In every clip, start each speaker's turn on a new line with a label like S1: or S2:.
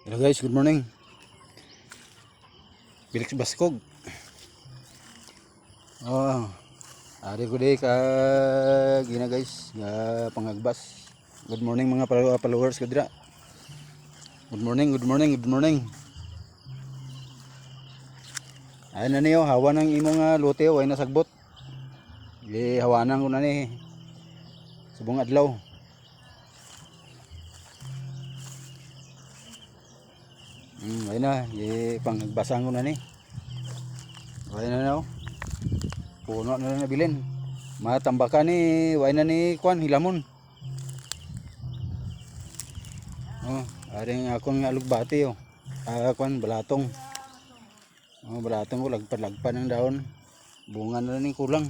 S1: Hello guys, good morning. Felix Baskog. Ari ko day ka gina guys, pangagbas. Good morning mga followers ko dira. Good morning, good morning, good morning. Ay na niyo, hawa ng imong lote way nasagbot. Hawanan ko na ni subong adlaw. Ay na, pangbasang ko na ni. Ay na no. Puno na lang nabilin. Matambakan ni, way na ni kwan hilamon. Aring akong alugbati kwan balatong. Balatong ko lagpad ng daon. Bunga na ni kulang.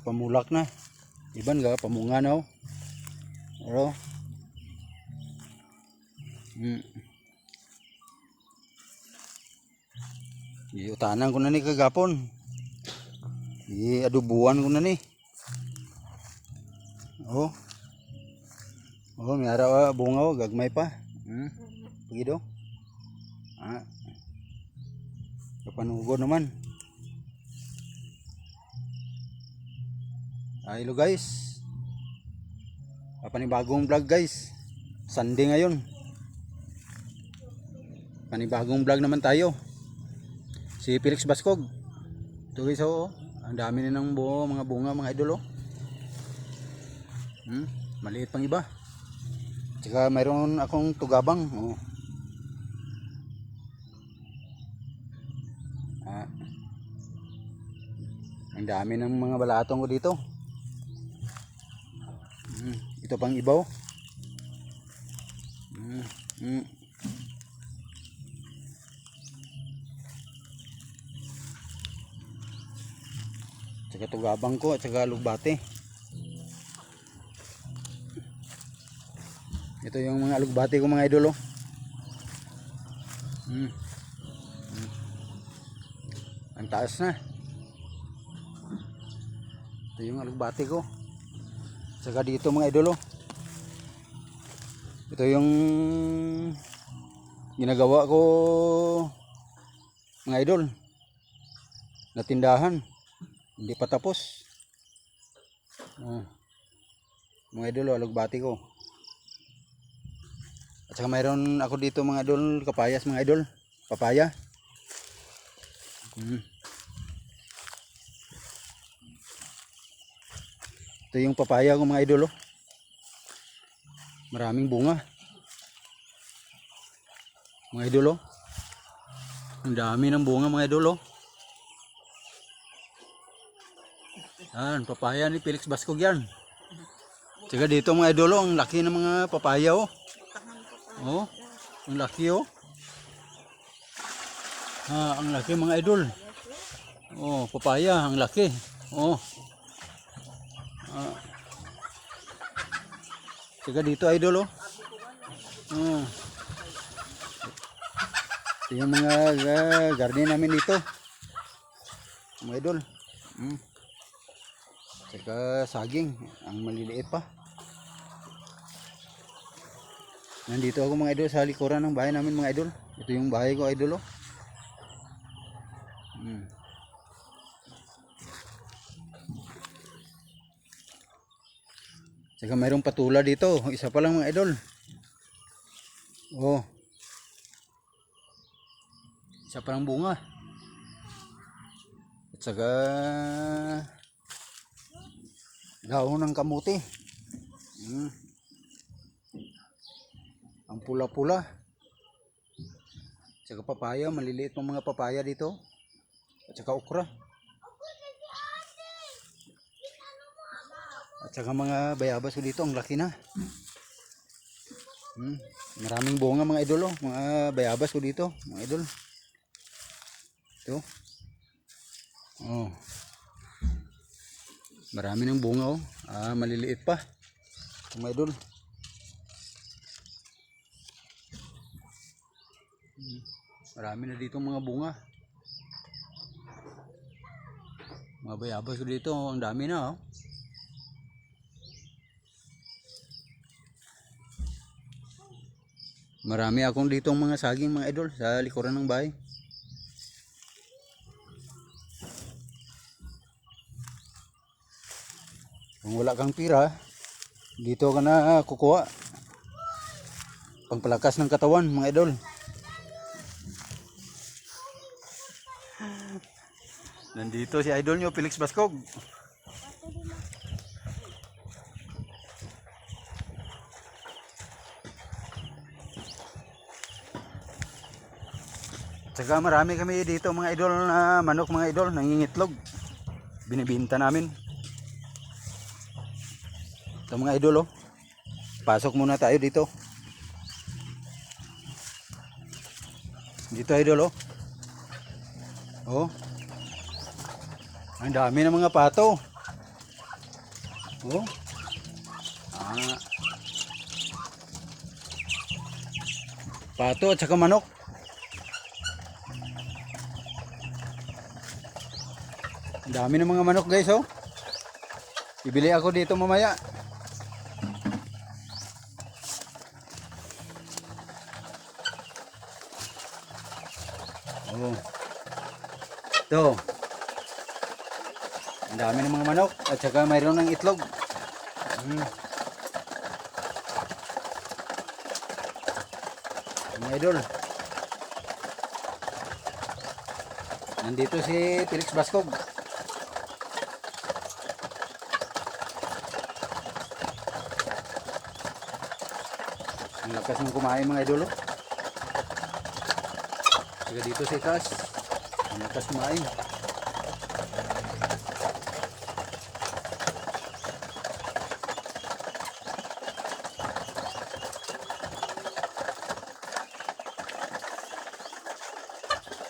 S1: Pamulak na. Iban ga pamunga na Pero utanan ko na ni kagapon. Adubuan ko na ni. May araw bunga gagmay pa. Pagido. Kapanugo naman. Hello guys. Panibagong vlog guys. Sunday ngayon. Panibagong vlog naman tayo. Si Felix Baskog. Ito guys ang dami na ng mga bunga mga idol Maliit pang iba. Tsaka mayroon akong tugabang. Ang dami ng mga balatong ko dito. Ito pang ibaw. Tsaka tugabang ko at tsaka alugbate. Ito yung mga alugbate ko mga idol Ang taas na. Ito yung alugbate ko. Tsaka dito mga idol Ito yung ginagawa ko mga idol na tindahan. Hindi pa tapos. Mga idol alugbati ko. At saka mayroon ako dito mga idol kapayas mga idol. Papaya. Ito yung papaya ko mga idol Maraming bunga. Mga idol Ang dami ng bunga mga idol Yan, papaya ni Felix Baskog yan. Tsaka dito mga idol ang laki ng mga papaya ang laki ang laki mga idol. Papaya, ang laki. Tsaka dito idol ito yung mga garden namin dito. Mga idol. Tsaka saging, ang maliliit pa. Nandito ako mga idol sa likuran ng bahay namin mga idol. Ito yung bahay ko idol Tsaka mayroong patula dito. Isa pa lang mga idol. Isa pa lang bunga. At saka dahon ng kamuti. Ang pula-pula. Tsaka papaya, maliliit pang mga papaya dito. At saka okra. At saka mga bayabas ko dito, ang laki na. Maraming bunga mga idol mga bayabas ko dito, mga idol. Ito. Marami ng bunga maliliit pa. Mga idol. Marami na dito mga bunga. Mga bayabas ko dito, ang dami na Marami akong ditong mga saging mga idol sa likuran ng bahay. Kung wala kang pira, dito ka na kukuha. Pangpalakas ng katawan mga idol. Nandito si idol nyo, Felix Bascog. Tsaka marami kami dito mga idol na manok mga idol, nangingitlog. Binibinta namin. Ito mga idol oh. Pasok muna tayo dito. Dito idol oh. Oh. Ang dami ng mga pato. Oh. Ah. Pato at saka manok. Ang dami ng mga manok guys oh. Bibili ako dito mamaya. Oh. Ito. Ang dami ng mga manok at saka mayroon ng itlog. Mga idol. Nandito si Felix Bascog. Ang lakas ng kumain mga idol. Saka dito si Cash. Ang lakas kumain.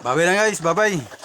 S1: Bye-bye na guys, bye-bye.